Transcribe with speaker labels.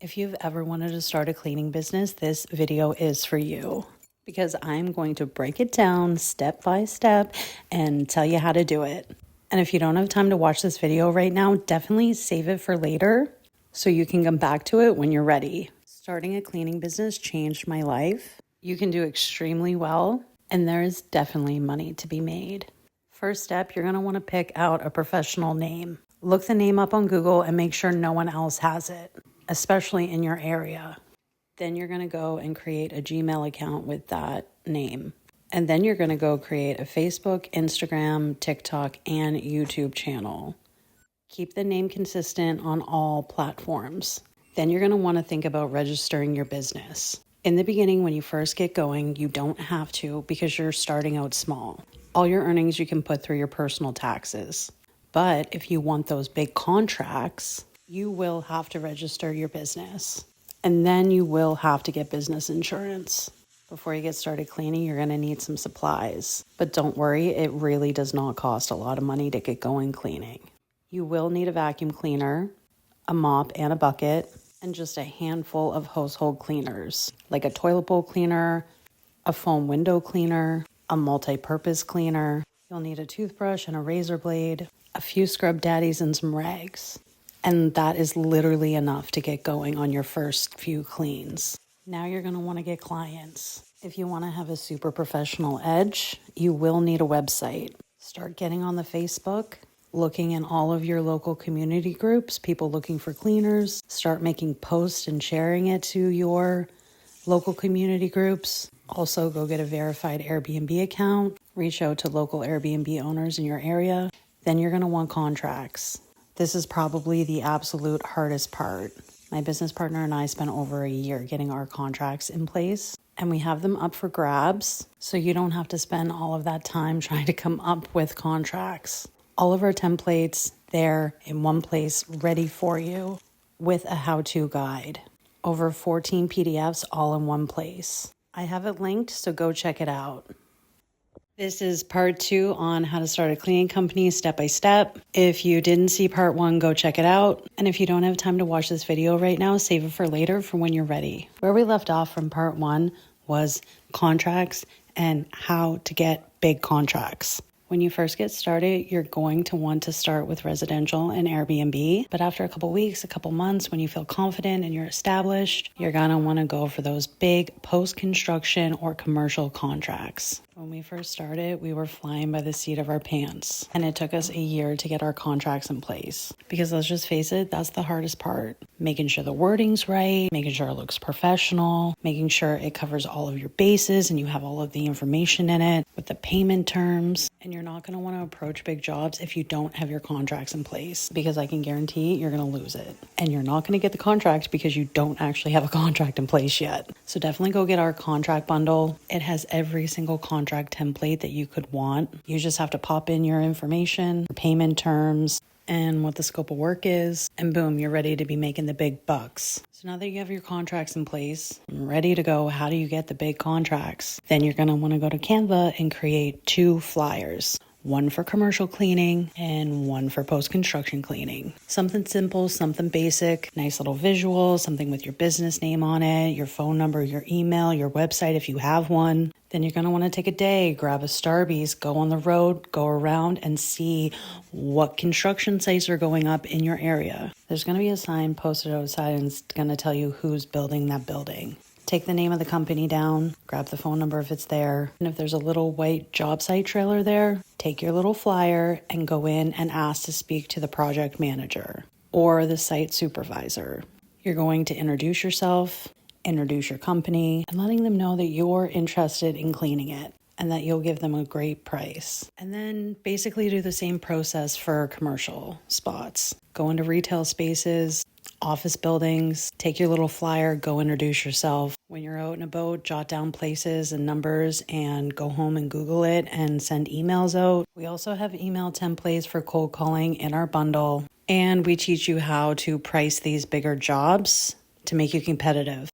Speaker 1: If you've ever wanted to start a cleaning business, this video is for you because I'm going to break it down step by step and tell you how to do it. And if you don't have time to watch this video right now, definitely save it for later so you can come back to it when you're ready. Starting a cleaning business changed my life. You can do extremely well, and there is definitely money to be made. First step, you're going to want to pick out a professional name. Look the name up on Google and make sure no one else has it, especially in your area. Then you're going to go and create a Gmail account with that name. And then you're going to go create a Facebook, Instagram, TikTok, and YouTube channel. Keep the name consistent on all platforms. Then you're going to want to think about registering your business. In the beginning, when you first get going, you don't have to because you're starting out small. All your earnings you can put through your personal taxes. But if you want those big contracts, you will have to register your business. And then you will have to get business insurance. Before you get started cleaning, you're going to need some supplies. But don't worry, it really does not cost a lot of money to get going cleaning. You will need a vacuum cleaner, a mop and a bucket, and just a handful of household cleaners, like a toilet bowl cleaner, a foam window cleaner, a multi-purpose cleaner. You'll need a toothbrush and a razor blade, a few scrub daddies, and some rags. And that is literally enough to get going on your first few cleans. Now you're going to want to get clients. If you want to have a super professional edge, you will need a website. Start getting on the Facebook, looking in all of your local community groups, people looking for cleaners. Start making posts and sharing it to your local community groups. Also, go get a verified Airbnb account. Reach out to local Airbnb owners in your area. Then you're going to want contracts. This is probably the absolute hardest part. My business partner and I spent over a year getting our contracts in place, and we have them up for grabs, so you don't have to spend all of that time trying to come up with contracts. All of our templates there in one place, ready for you, with a how-to guide. Over 14 PDFs all in one place. I have it linked, so go check it out. This is part 2 on how to start a cleaning company step by step. If you didn't see part 1, go check it out. And if you don't have time to watch this video right now, save it for later for when you're ready. Where we left off from part 1 was contracts and how to get big contracts. When you first get started, you're going to want to start with residential and Airbnb. But after a couple weeks, a couple months, when you feel confident and you're established, you're going to want to go for those big post-construction or commercial contracts. When we first started, we were flying by the seat of our pants. And it took us a year to get our contracts in place. Because let's just face it, that's the hardest part. Making sure the wording's right, making sure it looks professional, making sure it covers all of your bases and you have all of the information in it with the payment terms. And you're not going to want to approach big jobs if you don't have your contracts in place, because I can guarantee you're going to lose it. And you're not going to get the contract because you don't actually have a contract in place yet. So definitely go get our contract bundle. It has every single contract template that you could want. You just have to pop in your information, your payment terms, and what the scope of work is, and boom, you're ready to be making the big bucks. So now that you have your contracts in place, ready to go, how do you get the big contracts? Then you're going to want to go to Canva and create 2 flyers. One for commercial cleaning and one for post-construction cleaning. Something simple, something basic, nice little visual, something with your business name on it, your phone number, your email, your website if you have one. Then you're going to want to take a day, grab a Starbucks, go on the road, go around and see what construction sites are going up in your area. There's going to be a sign posted outside and it's going to tell you who's building that building. Take the name of the company down, grab the phone number if it's there. And if there's a little white job site trailer there, take your little flyer and go in and ask to speak to the project manager or the site supervisor. You're going to introduce yourself, introduce your company, and letting them know that you're interested in cleaning it and that you'll give them a great price. And then basically do the same process for commercial spots. Go into retail spaces, office buildings, take your little flyer, go introduce yourself. When you're out and about, jot down places and numbers and go home and Google it and send emails out. We also have email templates for cold calling in our bundle. And we teach you how to price these bigger jobs to make you competitive.